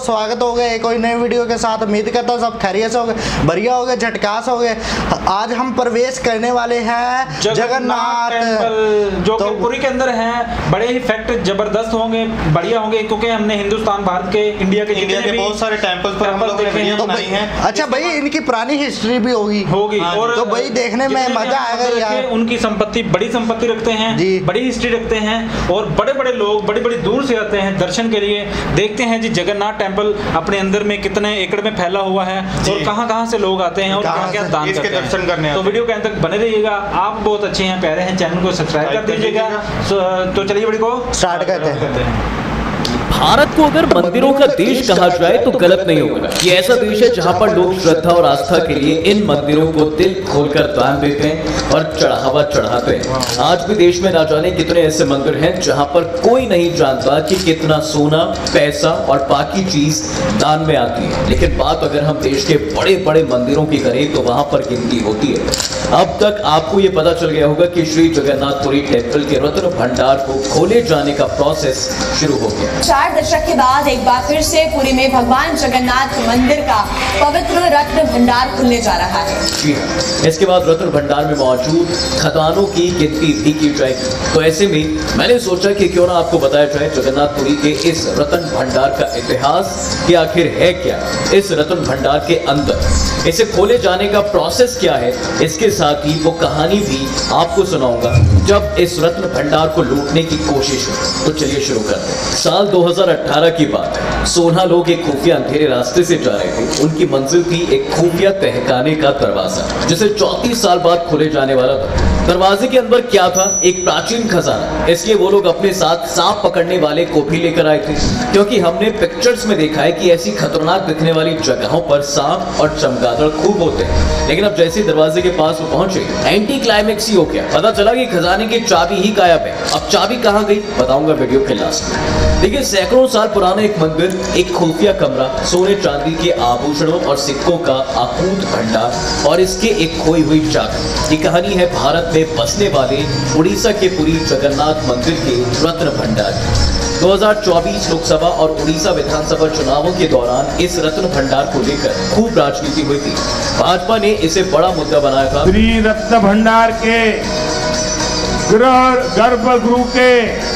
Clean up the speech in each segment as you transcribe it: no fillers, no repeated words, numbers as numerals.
स्वागत हो गया कोई नई वीडियो के साथ। उम्मीद करता हूँ सब खैरियत से हो गए, बढ़िया हो गए, झटकास हो गए। आज हम प्रवेश करने वाले हैं जगन्नाथ टेम्पल, जो कि पुरी के अंदर है। बड़े ही फैक्ट जबरदस्त होंगे, बढ़िया होंगे, क्योंकि हमने हिंदुस्तान, भारत के, इंडिया के बहुत सारे टेम्पल्स पर हम लोग ने वीडियो बनाई हैं। अच्छा भाई, इनकी पुरानी हिस्ट्री भी होगी और तो भाई देखने में मजा आएगा यार। उनकी संपत्ति, बड़ी संपत्ति रखते हैं, बड़ी हिस्ट्री रखते हैं और बड़े बड़े लोग बड़ी बड़ी दूर से आते हैं दर्शन के लिए। देखते हैं जी जगन्नाथ टेम्पल अपने अंदर में कितने एकड़ में फैला हुआ है और कहां से लोग आते हैं और क्या दान करते हैं, दर्शन करने। तो वीडियो के अंत तक बने रहिएगा। आप बहुत अच्छे हैं, प्यारे हैं, चैनल को सब्सक्राइब कर दीजिएगा। तो चलिए वीडियो को स्टार्ट करते हैं। भारत को अगर मंदिरों का देश कहा जाए तो गलत नहीं होगा। ये ऐसा देश है जहां पर लोग श्रद्धा और आस्था के लिए इन मंदिरों को दिल खोलकर दान देते हैं और चढ़ावा चढ़ाते हैं। आज भी देश में ना जाने कितने ऐसे मंदिर हैं जहां पर कोई नहीं जानता कि कितना सोना, पैसा और बाकी चीज दान में आती है। लेकिन बात अगर हम देश के बड़े बड़े मंदिरों की करें तो वहां पर गिनती होती है। अब तक आपको ये पता चल गया होगा कि श्री जगन्नाथपुरी टेम्पल के रत्न भंडार को खोले जाने का प्रोसेस शुरू हो गया। 4 दशक के बाद एक बार फिर से पुरी में भगवान जगन्नाथ मंदिर का पवित्र रत्न भंडार खुलने जा रहा है। जी हाँ, इसके बाद रत्न भंडार में मौजूद खदानों की गिनती भी की जाएगी। तो ऐसे में मैंने सोचा कि क्यों ना आपको बताया जाए जगन्नाथपुरी के इस रत्न भंडार का इतिहास कि आखिर है क्या इस रत्न भंडार के अंदर, इसे खोले जाने का प्रोसेस क्या है। इसके साथ ही वो कहानी भी आपको सुनाऊंगा जब इस रत्न भंडार को लूटने की कोशिश हुई। तो चलिए शुरू करते हैं। साल 2018 की बात है। 16 लोग एक खुफिया अंधेरे रास्ते से जा रहे थे। उनकी मंजिल थी एक खुफिया तहखाने का दरवाजा, जिसे 34 साल बाद खोले जाने वाला था। दरवाजे के अंदर क्या था? एक प्राचीन खजाना। इसलिए वो लोग अपने साथ सांप पकड़ने वाले को भी लेकर आए थे, क्योंकि हमने पिक्चर्स में देखा है कि ऐसी खतरनाक दिखने वाली जगहों पर सांप और चमगादड़ खूब होते हैं। लेकिन अब जैसे दरवाजे के पास वो पहुंचे, एंटी क्लाइमेक्स ही हो गया। पता चला कि खजाने की चाबी ही गायब है। अब चाबी कहां गई बताऊंगा वीडियो के लास्ट में। देखिए, सैकड़ों साल पुराना एक मंदिर, एक खुफिया कमरा, सोने चांदी के आभूषणों और सिक्कों का अकूत भंडार और इसके एक खोई हुई चाबी। ये कहानी है भारत में बसने वाले उड़ीसा के पुरी जगन्नाथ मंदिर के रत्न भंडार। 2024 लोकसभा और उड़ीसा विधानसभा चुनावों के दौरान इस रत्न भंडार को लेकर खूब राजनीति हुई थी। भाजपा ने इसे बड़ा मुद्दा बनाया था। श्री रत्न भंडार के गर्भगृह के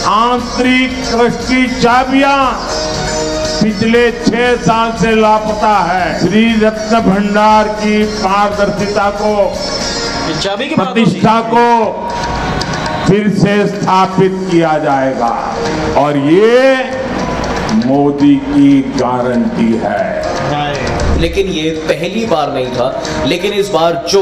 आंतरिक कक्ष की चाबियां पिछले 6 साल से लापता है। श्री रत्न भंडार की पारदर्शिता को, प्रतिष्ठा को फिर से स्थापित किया जाएगा और ये मोदी की गारंटी है। लेकिन ये पहली बार नहीं था। लेकिन इस बार जो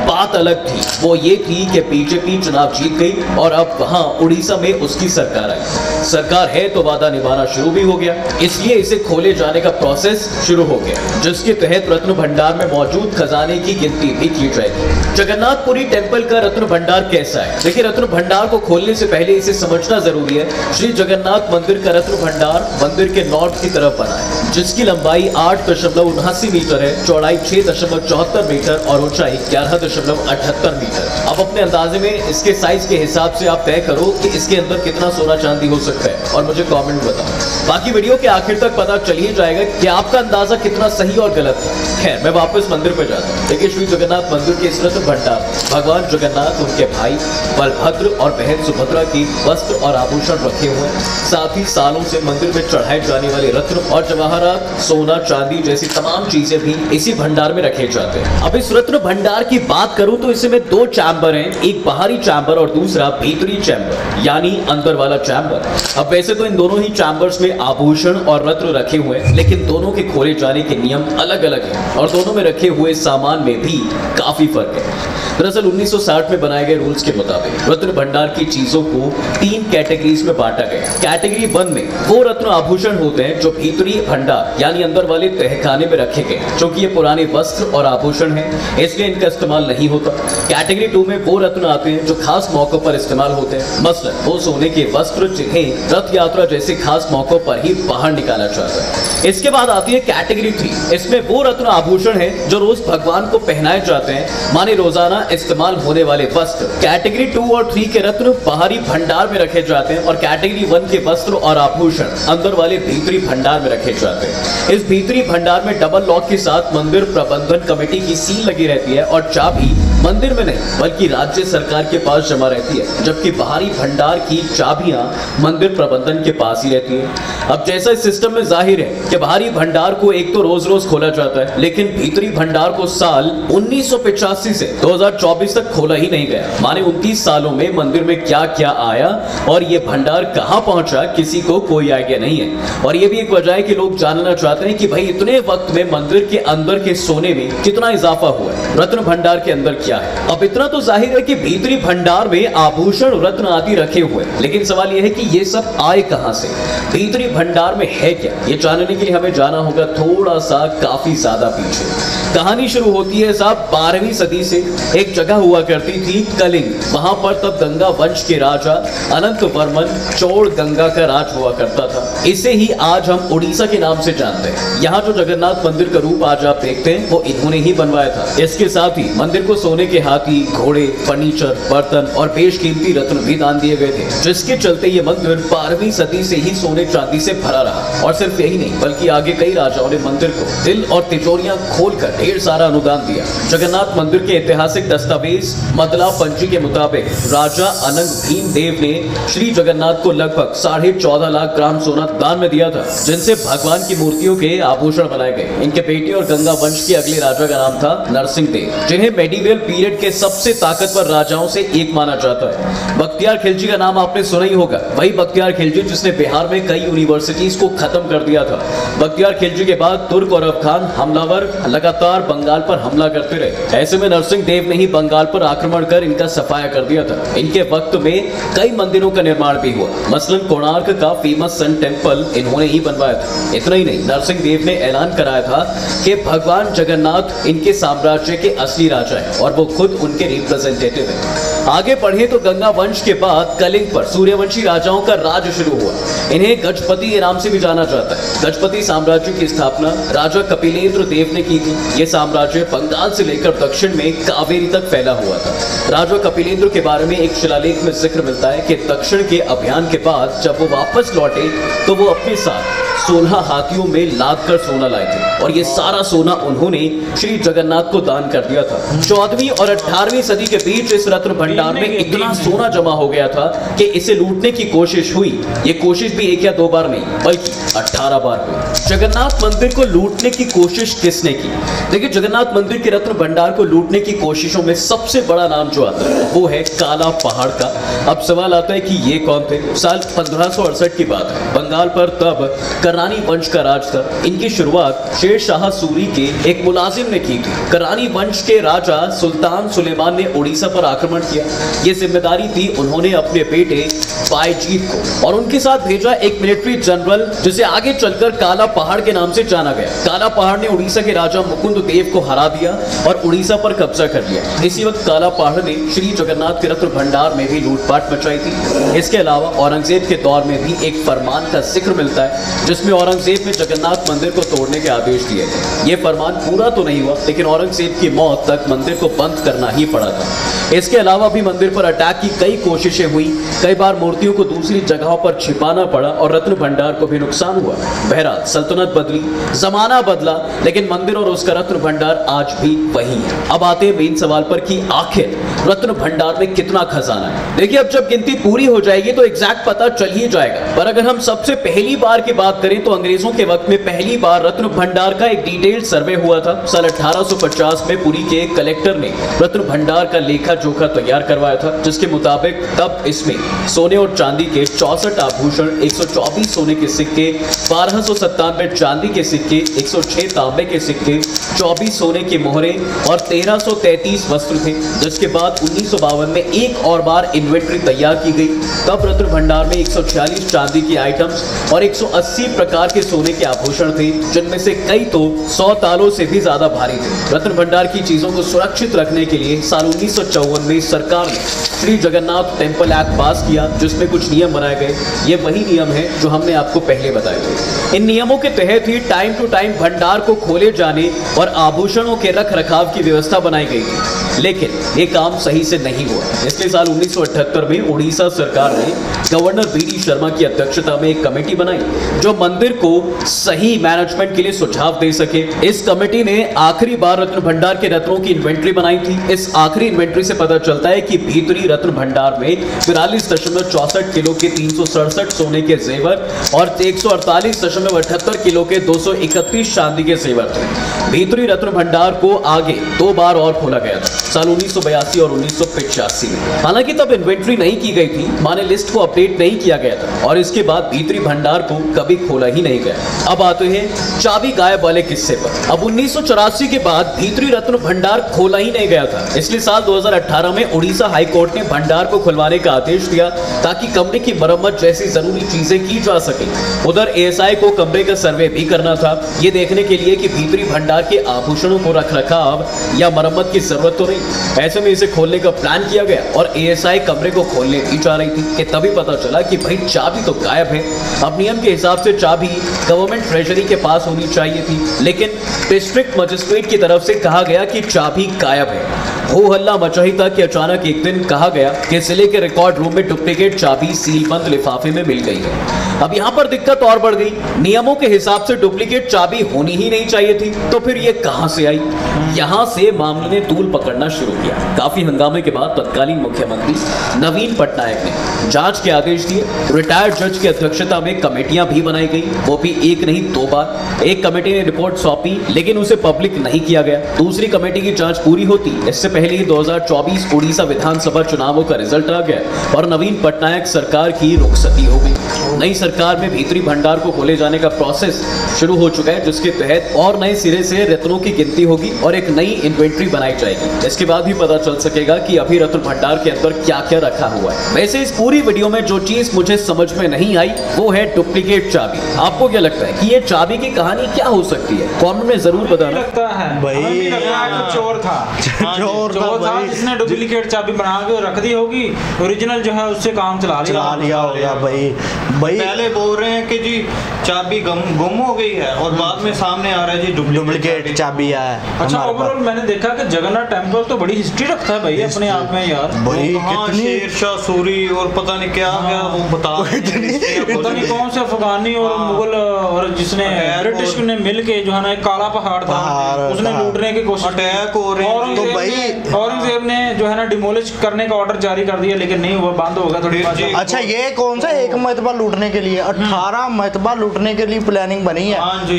बात अलग थी वो ये थी कि बीजेपी चुनाव जीत गई और अब वहां उड़ीसा में उसकी सरकार आई। सरकार है तो वादा निभाना शुरू भी हो गया, इसलिए इसे खोले जाने का प्रोसेस शुरू हो गया, जिसके तहत रत्न भंडार में मौजूद खजाने की गिनती भी की जाएगी। जगन्नाथपुरी टेम्पल का रत्न भंडार कैसा है? देखिए, रत्न भंडार को खोलने से पहले इसे समझना जरूरी है। श्री जगन्नाथ मंदिर का रत्न भंडार मंदिर के नॉर्थ की तरफ बना है, जिसकी लंबाई 8.79 मीटर है, चौड़ाई 6.74 मीटर और ऊंचाई 11.78 मीटर। अब अपने अंदाजे में इसके साइज के हिसाब से आप तय करो कि इसके अंदर कितना सोना चांदी हो सकता है और मुझे कमेंट बताओ। बाकी वीडियो के आखिर तक पता चल ही जाएगा कि आपका अंदाजा कितना सही और गलत है। खैर, मैं वापस मंदिर पे जाता हूँ। देखिए, श्री जगन्नाथ मंदिर के इस रत्न भंडार भगवान जगन्नाथ, उनके भाई बलभद्र और बहन सुभद्रा की वस्त्र और आभूषण रखे हुए हैं। साथ ही सालों से मंदिर में चढ़ाए जाने वाले रत्न और जवाहरात, सोना चांदी जैसी तमाम चीजें भी इसी भंडार में रखे जाते हैं। अब इस रत्न भंडार की बात करूं तो इसमें 2 चैम्बर हैं, एक बाहरी चैम्बर और दूसरा भीतरी चैम्बर, यानी अंदर वाला चैम्बर। अब वैसे तो इन दोनों ही चैम्बर्स में आभूषण और रत्न रखे हुए हैं, लेकिन दोनों के खोले जाने के नियम अलग अलग हैं और दोनों में रखे हुए सामान में भी काफी फर्क है। दरअसल 1960 में बनाए गए रूल्स के मुताबिक रत्न भंडार की चीजों को 3 कैटेगरीज में बांटा गया। कैटेगरी 1 में वो रत्न आभूषण होते हैं जो भीतरी भंडार यानी अंदर वाले तहखाने में रखे रखे गए। क्योंकि ये पुराने वस्त्र और आभूषण है, इसलिए इनका इस्तेमाल नहीं होता। कैटेगरी 2 में वो रत्न आते हैं जो खास मौकों पर इस्तेमाल होते हैं, मसलन वो सोने के वस्त्र जिन्हें रथ यात्रा जैसे खास मौकों पर ही बाहर निकाला जाता है। इसके बाद आती है कैटेगरी 3, इसमें वो रत्न आभूषण है जो रोज भगवान को पहनाए जाते हैं, माने रोजाना इस्तेमाल होने वाले वस्त्र। कैटेगरी 2 और 3 के रत्न बाहरी भंडार में रखे जाते हैं और कैटेगरी 1 के वस्त्र और आभूषण अंदर वाले भीतरी भंडार में रखे जाते हैं। इस भीतरी भंडार में डबल लॉक के साथ मंदिर प्रबंधन कमेटी की सील लगी रहती है और चाबी मंदिर में नहीं बल्कि राज्य सरकार के पास जमा रहती है, जबकि बाहरी भंडार की चाबियां मंदिर प्रबंधन के पास ही रहती है। अब जैसा इस सिस्टम में जाहिर है कि बाहरी भंडार को एक तो रोज रोज खोला जाता है, लेकिन भीतरी भंडार को साल 1985 से 2024 तक खोला ही नहीं गया। माने 29 सालों में मंदिर में क्या क्या आया और ये भंडार कहां पहुंचा किसी को कोई आइडिया नहीं है। और ये भी एक वजह है कि लोग जानना चाहते हैं कि भाई इतने वक्त में मंदिर के अंदर के सोने में कितना इजाफा हुआ है, रत्न भंडार के अंदर क्या है। अब इतना तो जाहिर है कि भीतरी भंडार में आभूषण रत्न आदि रखे हुए, लेकिन सवाल यह है कि ये सब आए कहां से, भीतरी भंडार में है क्या। ये जानने के लिए हमें जाना होगा थोड़ा सा काफी ज्यादा पीछे। कहानी शुरू होती है साहब 12वीं सदी से। एक जगह हुआ करती थी कलिंग, वहां पर तब गंगा वंश के राजा अनंत वर्मन चौड़ गंगा का राज हुआ करता था। इसे ही आज हम उड़ीसा के नाम से जानते हैं। यहाँ जो जगन्नाथ मंदिर का रूप आज आप देखते हैं वो इन्होंने ही बनवाया था। इसके साथ ही मंदिर को सोने के हाथी, घोड़े, फर्नीचर, बर्तन और बेशकीमती रत्न भी दान दिए गए थे, जिसके चलते ये मंदिर 12वीं सदी से ही सोने चांदी से भरा रहा। और सिर्फ यही नहीं बल्कि आगे कई राजाओं ने मंदिर को दिल और तिजोरियां खोलकर ढेर सारा अनुदान दिया। जगन्नाथ मंदिर के ऐतिहासिक दस्तावेज मदला पंजी के मुताबिक राजा अनंग भीम देव ने श्री जगन्नाथ को लगभग 14.5 लाख ग्राम सोना दान में दिया था, जिनसे भगवान की मूर्तियों के आभूषण बनाए गए। इनके बेटे और गंगा वंश के अगले राजा का नाम था नरसिंह देव, जिन्हें मेडिवल पीरियड के सबसे ताकतवर राजाओं से एक माना जाता है। बख्तियार खिलजी का नाम आपने सुना ही होगा, वही बख्तियार खिलजी जिसने बिहार में कई यूनिवर्सिटीज को खत्म कर दिया था। बख्तियार खिलजी के बाद तुर्क और अफगान हमलावर लगातार बंगाल पर हमला करते रहे। ऐसे में नरसिंह देव ने ही बंगाल पर आक्रमण कर इनका सफाया कर दिया था। इनके वक्त में कई मंदिरों का निर्माण भी हुआ, मसलन कोणार्क का फेमस सन टेम्पल इन्होंने ही बनवाया था। इतना ही नहीं, नरसिंह देव ने ऐलान कराया था कि भगवान जगन्नाथ इनके साम्राज्य के असली राजा है और वो खुद उनके रिप्रेजेंटेटिव है। आगे बढ़े तो गंगा वंश के बाद कलिंग पर सूर्यवंशी राजाओं का राज शुरू हुआ। इन्हें गजपति के नाम से भी जाना जाता है। गजपति साम्राज्य की स्थापना राजा कपिलेंद्र देव ने की थी। यह साम्राज्य बंगाल से लेकर दक्षिण में कावेरी तक फैला हुआ था। राजा कपिलेंद्र के बारे में एक शिलालेख में जिक्र मिलता है कि दक्षिण के अभियान के बाद जब वो वापस लौटे तो वो अपने साथ 16 हाथियों में लाद कर सोना लाए थे और ये सारा सोना उन्होंने श्री जगन्नाथ को दान कर दिया था। 14वीं और 18वीं सदी के बीच इस रत्न भंडार में इतना सोना जमा हो गया था कि इसे लूटने की कोशिश हुई। ये कोशिश भी 1 या 2 बार नहीं बल्कि 18 बार हुई। जगन्नाथ मंदिर को लूटने की कोशिश किसने की? देखिए, जगन्नाथ मंदिर के रत्न भंडार को लूटने की कोशिशों में सबसे बड़ा नाम जो आता है वो है काला पहाड़ का। अब सवाल आता है कि ये कौन थे? साल 1568 की बात है। बंगाल पर तब करानी वंश का राज था। इनकी शुरुआत शेर शाह सूरी के एक मुलाजिम ने की थी। करानी वंश के राजा सुल्तान सुलेमान ने उड़ीसा पर आक्रमण किया। ये जिम्मेदारी थी उन्होंने अपने बेटे बायजीत को और उनके साथ भेजा एक मिलिट्री जनरल जिसे आगे चलकर काला पहाड़ के नाम से जाना गया। काला पहाड़ ने उड़ीसा के राजा मुकुंद देव को हरा दिया और उड़ीसा पर कब्जा कर लिया। इसी वक्त काला पहाड़ ने श्री जगन्नाथ के रत्न भंडार में भी लूटपाट मचाई थी। इसके अलावा औरंगजेब के दौर में भी एक फरमान का जिक्र मिलता है जिसमें औरंगजेब ने जगन्नाथ मंदिर को तोड़ने के आदेश दिए थे। ये फरमान पूरा तो नहीं हुआ, लेकिन औरंगजेब की मौत तक मंदिर को बंद करना ही पड़ा था। इसके अलावा भी मंदिर पर अटैक की कई कोशिशें हुई। कई बार मूर्तियों को दूसरी जगहों पर छिपाना पड़ा और रत्न भंडार को भी नुकसान हुआ। बहरहाल सल्तनत बदली, जमाना बदला, लेकिन मंदिर और उसका रत्न भंडार आज भी वही है। अब आते हैं मेन सवाल पर कि आखिर रत्न भंडार में कितना खजाना है। देखिए, अब जब गिनती पूरी हो जाएगी तो एग्जैक्ट पता चल ही जाएगा, पर अगर हम सबसे पहली बार की बात करें तो अंग्रेजों के वक्त में पहली बार रत्न भंडार का एक डिटेल्ड सर्वे हुआ था। साल 1850 में पुरी के कलेक्टर ने रत्न भंडार का लेखा जोखा तैयार तैयार करवाया था, जिसके मुताबिक तब इसमें सोने और चांदी के 64 आभूषण, 124 सोने के सिक्के, 1297 चांदी के सिक्के, 106 तांबे के सिक्के, 24 सोने के मोहरे और 1333 वस्त्र थे। जिसके बाद 1952 में एक और बार इन्वेंट्री तैयार की गई। तब रत्न भंडार में 146 चांदी की आइटम्स और 180 प्रकार के सोने के आभूषण थे, जिनमें से कई तो 100 तालों से भी ज्यादा भारी थे। रत्न भंडार की चीजों को सुरक्षित रखने के लिए साल 1954 में सरकार ने श्री जगन्नाथ टेम्पल एक्ट पास किया, जिसमें कुछ नियम बनाए गए। ये वही नियम है जो हमने आपको पहले बताए थे। इन नियमों के तहत ही टाइम टू टाइम भंडार को खोले जाने और आभूषणों के रख रखाव की व्यवस्था बनाई गई थी, लेकिन ये काम सही से नहीं हुआ। इसलिए साल 1978 में उड़ीसा सरकार ने गवर्नर बीडी शर्मा की अध्यक्षता में एक कमेटी बनाई जो मंदिर को सही मैनेजमेंट के लिए सुझाव दे सके। इस कमेटी ने आखिरी बार रत्न भंडार के रत्नों की इन्वेंट्री बनाई थी। इस आखिरी इन्वेंट्री से पता चलता है कि भीतरी रत्न भंडार में 44.64 किलो के 367 सोने के जेवर और 148.78 किलो के 231 चांदी के जेवर थे। भीतरी रत्न भंडार को आगे 2 बार और खोला गया था, साल 1982 और 1985 में। हालांकि तब इन्वेंट्री नहीं की गई थी, माने लिस्ट को अपडेट नहीं किया गया था और इसके बाद भीतरी भंडार को कभी खोला ही नहीं गया। अब आते हैं चाबी गायब वाले किस्से पर। अब 1984 के बाद भीतरी रत्न भंडार खोला ही नहीं गया था, इसलिए साल 2018 में उड़ीसा हाई कोर्ट ने भंडार को खुलवाने का आदेश दिया ताकि कमरे की मरम्मत जैसी जरूरी चीजें की जा सके। उधर एएसआई को कमरे का सर्वे भी करना था, ये देखने के लिए कि भीतरी भंडार के आभूषणों को रख रखाव या मरम्मत की जरूरत तो नहीं। ऐसे में इसे खोलने का प्लान किया गया और एएसआई कमरे को खोलने भी जा रही थी कि तभी पता चला कि भाई चाबी तो गायब है। अब नियम के हिसाब से चाबी गवर्नमेंट ट्रेजरी के पास होनी चाहिए थी, लेकिन डिस्ट्रिक्ट मजिस्ट्रेट की तरफ से कहा गया कि चाबी गायब है। हो हल्ला मचा ही था कि अचानक एक दिन कहा गया कि जिले के रिकॉर्ड रूम में डुप्लीकेट चाबी सीलबंद लिफाफे में मिल गई है। अब यहाँ पर दिक्कत और बढ़ गई। नियमों के हिसाब से डुप्लीकेट चाबी होनी ही नहीं चाहिए थी, तो फिर ये कहां से आई? यहाँ से मामले ने तूल पकड़ना शुरू किया। काफी हंगामे के बाद तत्कालीन मुख्यमंत्री नवीन पटनायक ने जांच के आदेश दिए। रिटायर्ड जज की अध्यक्षता में कमेटियां भी बनाई गई, वो भी एक नहीं 2 बार। एक कमेटी ने रिपोर्ट सौंपी, लेकिन उसे पब्लिक नहीं किया गया। दूसरी कमेटी की जांच पूरी होती, इससे पहले ही 2024 उड़ीसा विधानसभा चुनावों का रिजल्ट आ गया और नवीन पटनायक सरकार की रुखसती हो गई। नई सरकार में भीतरी भंडार को खोले जाने का प्रोसेस शुरू हो चुका है, जिसके तहत और नए सिरे से रत्नों की गिनती होगी और एक नई इन्वेंट्री बनाई जाएगी। इसके बाद ही पता चल सकेगा कि अभी रत्न भंडार के अंदर क्या क्या रखा हुआ है। वैसे इस पूरी वीडियो में जो चीज मुझे समझ में नहीं आई वो है डुप्लीकेट चाबी। आपको क्या लगता है कि ये चाबी की कहानी क्या हो सकती है? कमेंट में जरूर बताना। लगता है भाई चोर था, चोर था जिसने डुप्लीकेट चाबी बना के रख दी होगी, ओरिजिनल जो है उससे काम चला लिया होगा। भाई पहले बोल रहे हैं कि जी चाबी गुम हो गई है और बाद में सामने आ रहा है जी डुप्लीकेट चाबी है। अच्छा, ओवरऑल मैंने देखा कि जगन्नाथ टेम्पल तो बड़ी हिस्ट्री रखता है भाई अपने आप में यार। भाई कितनी शेरशाह सूरी और पता नहीं क्या क्या वो बता पता नहीं कौन से अफगानी और मुगल और जिसने ब्रिटिश ने मिल के जो है ना एक काला पहाड़ था उसने लूटने की कोशिश, अटैक हो रहे हैं। तो भाई औरंगजेब ने जो है ना डिमोलिश करने का ऑर्डर जारी कर दिया, लेकिन नहीं हुआ, बंद हो गया थोड़ी। अच्छा, ये कौन सा एक मरतबा लूटने के लिए 18 मरतबा लूटने के लिए प्लानिंग बनी है। हाँ जी,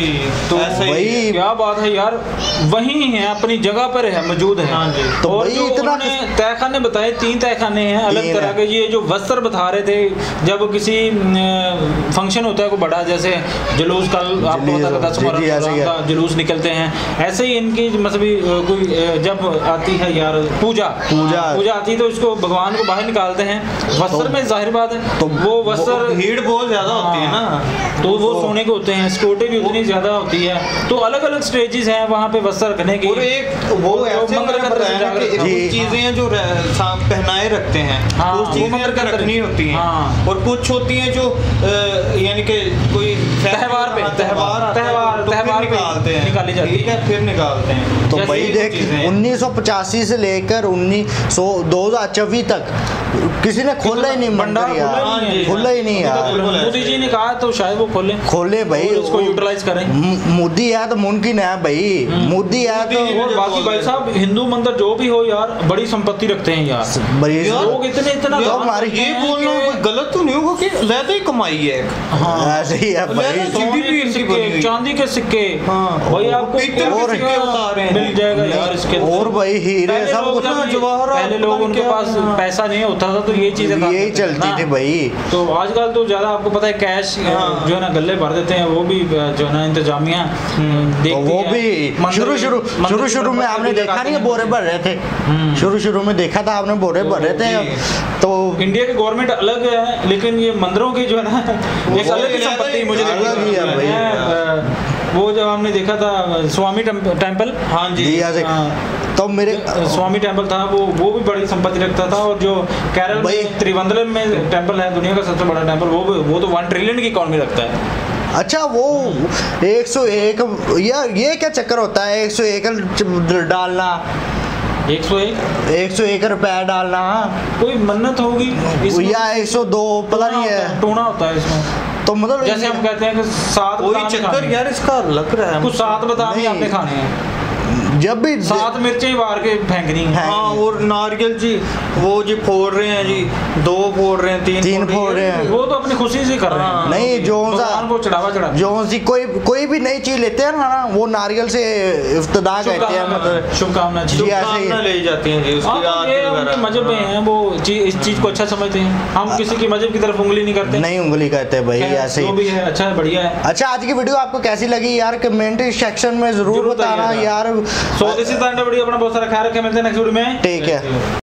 तो भाई क्या बात है यार, वही है अपनी जगह पर है, मौजूद है। हाँ जी। तो भाई इतना तहखाने बताए, 3 तहखाने हैं अलग तरह के। ये जो वस्त्र बता रहे थे, जब किसी फंक्शन होता है कोई बड़ा, जैसे जुलूस, कल आपको पता 10 मुहर्रम का जुलूस निकलते हैं, ऐसे ही इनकी मतलब कोई जब आती है यार पूजा आती है तो इसको भगवान को बाहर निकालते हैं वस्त्र में, जाहिर बात है। तो वो वस्त्र भीड़ बहुत ज्यादा होती है ना, तो वो सोने के होते हैं, सिक्योरिटी भी उतनी ज्यादा होती है, तो अलग अलग स्टेजेस हैं वहाँ पे वस्त्र रखने की। और एक वो ऐसे चीजें हैं जो पहनाए रखते हैं, उस चीजें रखनी होती हैं, और कुछ होती हैं जो यानी कि कोई त्योहार निकालते हैं, निकाली जाती है, फिर निकालते हैं। तो भाई देख 1985 से लेकर 2024 तक किसी ने खोला ही नहीं भंडार, खोला ही नहीं यार। मोदी जी ने कहा तो शायद वो खोले भाई, उसको यूटिलाइज करें। मोदी है तो मुमकिन है भाई, मोदी है तो। और बाकी भाई साहब हिंदू मंदिर जो भी हो यार, बड़ी संपत्ति रखते हैं यार, लोग इतना तो हमारे ये बोलना गलत तो नहीं होगा कि ज्यादा ही कमाई है। हाँ ऐसे ही है भाई। चांदी के सिक्के भाई आपको मिल जाएगा यार इसके, और भाई हीरे सब कुछ। पहले लोग उनके पास पैसा नहीं होता था तो ये चीजें यही चलती थी भाई। तो आजकल तो ज्यादा आपको पता है कैश जो है ना गले भर देते हैं, वो भी जो है ना इंतजामिया देखती है। वो भी शुरू में आपने देखा नहीं, बोरे भर रहे थे, शुरू में देखा था आपने, बोरे भर रहे थे। तो इंडिया की गवर्नमेंट अलग है, लेकिन ये मंदिरों की जो है ना एक अलग ही संपत्ति मुझे लगती है। वो जब हमने देखा था स्वामी टेम्पल, हाँ जी, तो मेरे स्वामी टेम्पल था, वो भी बड़ी संपत्ति रखता था। और जो केरल में त्रिवंद्रम में टेम्पल है, दुनिया का सबसे बड़ा टेम्पल, वो तो 1 ट्रिलियन की इकोनॉमी रखता है। अच्छा, वो 101 यार, ये क्या चक्कर होता है 101 डालना, 101 रुपया डालना? कोई मन्नत होगी या 102 पता नहीं है, टूना होता है इसमें। तो मतलब जैसे हम कहते हैं कि 7 वही चक्कर यार इसका लग रहा है, कुछ 7 बादाम ही आपने खाने हैं, जब भी 7 मिर्चें बाहर के फेंकनी है। हाँ, और नारियल जी वो जी फोड़ रहे हैं जी, 2 फोड़ रहे हैं, 3 फोड़ रहे हैं, वो तो अपनी खुशी से कर रहे हैं। नहीं, जो सी कोई भी नई चीज लेते हैं ना, वो नारियल से इफ्तिदा कहते हैं, मतलब शुभकामना ले जाती हैं जी, उसकी मजहब में है, वो इस चीज को अच्छा समझते हैं। हम किसी की मजहब की तरफ उंगली नहीं करते, नहीं उंगली करते भाई, ऐसे जो भी है अच्छा है, बढ़िया है। अच्छा, आज की वीडियो आपको कैसी लगी यार, कमेंट सेक्शन में जरूर बताना यार। So this is the end of video. अपना बहुत सारा ख्याल रखें, मिलते हैं नेक्स्ट वीडियो में। ठीक है।